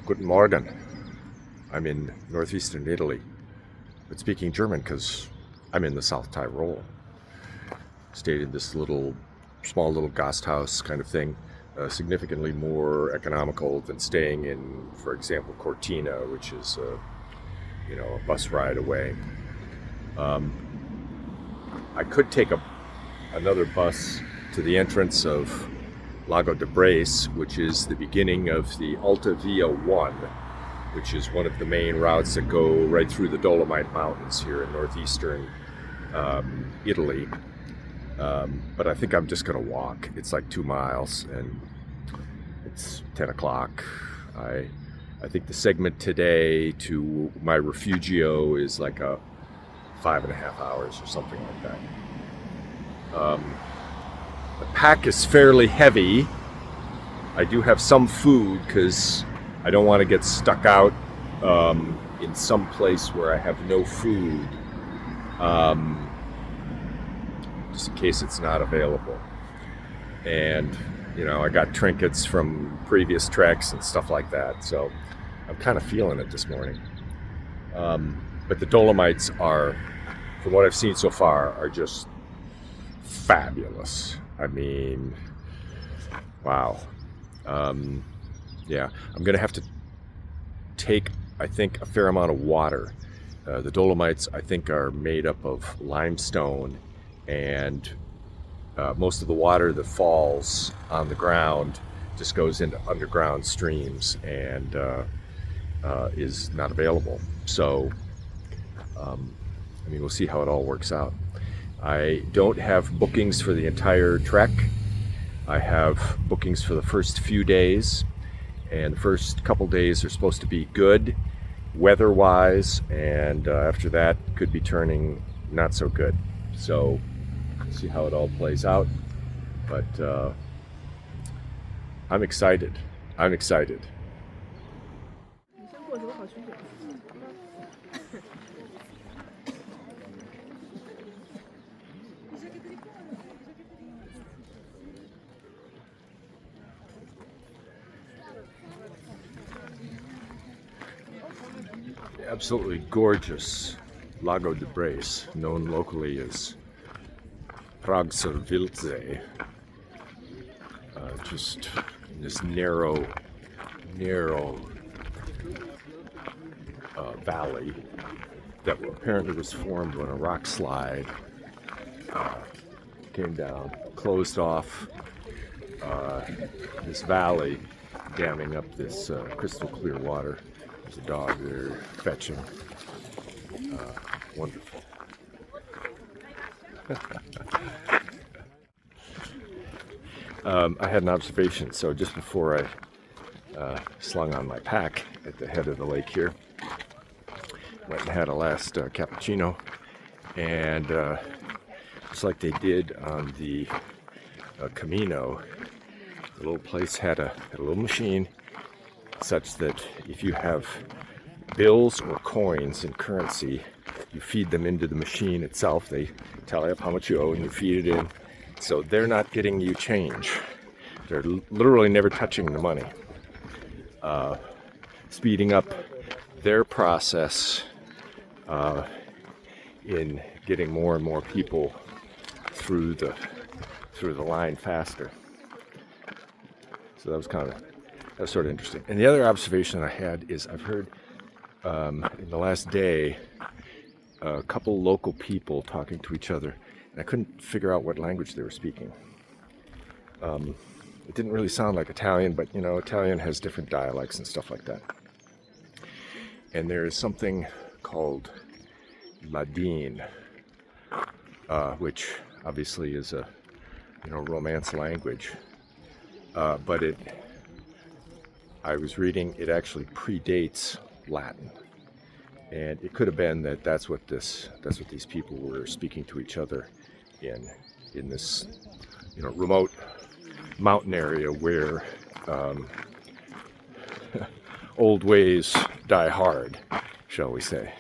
Guten Morgen. I'm in northeastern Italy, but speaking German because I'm in the South Tyrol. Stayed in this small little Gasthaus kind of thing, significantly more economical than staying in, for example, Cortina, which is a bus ride away. I could take another bus to the entrance of Lago di Braies, which is the beginning of the Alta Via-1, which is one of the main routes that go right through the Dolomite Mountains here in northeastern Italy. But I think I'm just going to walk. It's like 2 miles, and it's 10 o'clock. I think the segment today to my Rifugio is like a 5.5 hours or something like that. The pack is fairly heavy. I do have some food because I don't want to get stuck out in some place where I have no food, just in case it's not available. And I got trinkets from previous treks and stuff like that, so I'm kind of feeling it this morning. But the Dolomites are, from what I've seen so far, are just fabulous. I mean, wow. Yeah, I'm going to have to take, I think, a fair amount of water. The Dolomites, I think, are made up of limestone, and most of the water that falls on the ground just goes into underground streams and is not available. So, we'll see how it all works out. I don't have bookings for the entire trek. I have bookings for the first few days, and the first couple days are supposed to be good weather-wise, and after that could be turning not so good. So we'll see how it all plays out. But I'm excited. I'm excited. Absolutely gorgeous Lago di Braies, known locally as Prague-sur-Wildsee. Just this narrow valley that apparently was formed when a rock slide came down, closed off this valley, damming up this crystal clear water. There's a dog there fetching. Wonderful. I had an observation. So just before I slung on my pack at the head of the lake here, went and had a last cappuccino, and just like they did on the Camino, the little place had a little machine such that if you have bills or coins in currency, you feed them into the machine itself. They tally up how much you owe and you feed it in. So they're not getting you change. They're literally never touching the money. Speeding up their process in getting more and more people through the line faster. So that was sort of interesting. And the other observation I had is I've heard in the last day a couple local people talking to each other, and I couldn't figure out what language they were speaking. It didn't really sound like Italian, but Italian has different dialects and stuff like that. And there is something called Ladin, which obviously is a Romance language, but I was reading it actually predates Latin, and it could have been that's what these people were speaking to each other in this remote mountain area where old ways die hard, shall we say.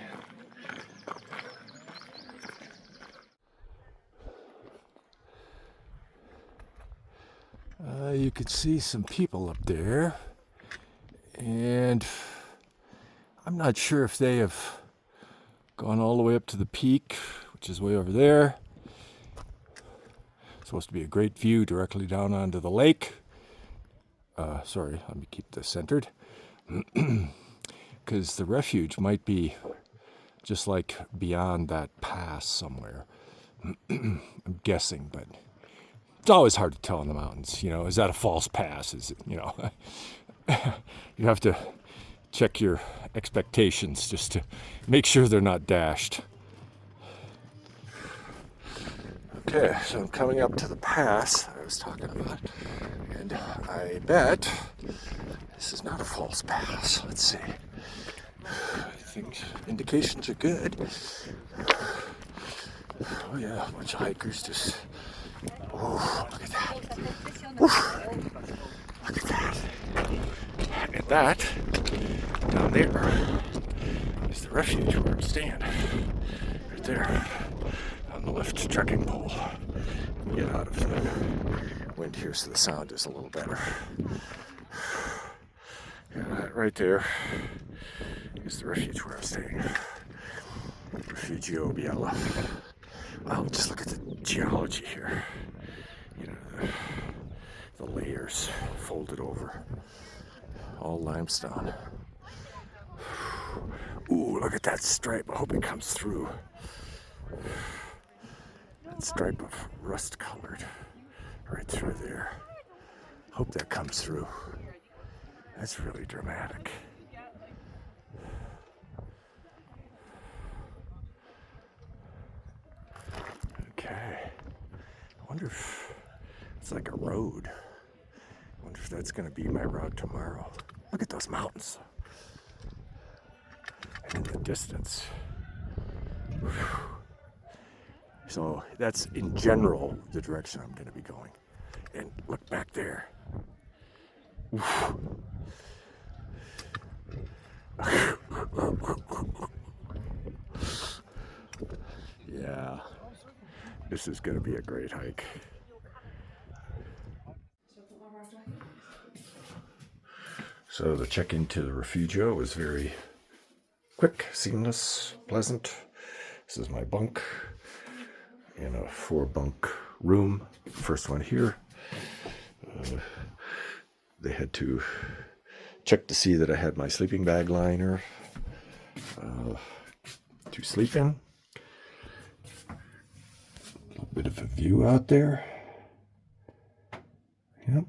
You could see some people up there, And I'm not sure if they have gone all the way up to the peak, which is way over there. It's supposed to be a great view directly down onto the lake. Sorry, let me keep this centered. Because the refuge might be just like beyond that pass somewhere. I'm guessing, but it's always hard to tell in the mountains. You know, is that a false pass? Is it, you know, you have to check your expectations just to make sure they're not dashed. Okay, so I'm coming up to the pass I was talking about, and I bet this is not a false pass. Let's see. I think indications are good. Oh yeah, a bunch of hikers just. Oh, look at that. Oof. Look at that. And that, down there, is the refuge where I'm staying. Right there, on the left trekking pole. Get out of the wind here so the sound is a little better. Yeah, that right there is the refuge where I'm staying. Rifugio, Biella. Wow, just look at the geology here. You know, the layers folded over. All limestone. Ooh, look at that stripe. I hope it comes through. That stripe of rust colored right through there. Hope that comes through. That's really dramatic. Okay. I wonder if it's like a road. I wonder if that's going to be my route tomorrow. Look at those mountains. And in the distance. Whew. So that's in general the direction I'm going to be going. And look back there. Yeah, this is going to be a great hike. So the check-in to the Rifugio was very quick, seamless, pleasant. This is my bunk in a 4-bunk room. First one here. They had to check to see that I had my sleeping bag liner to sleep in. A little bit of a view out there. Yep.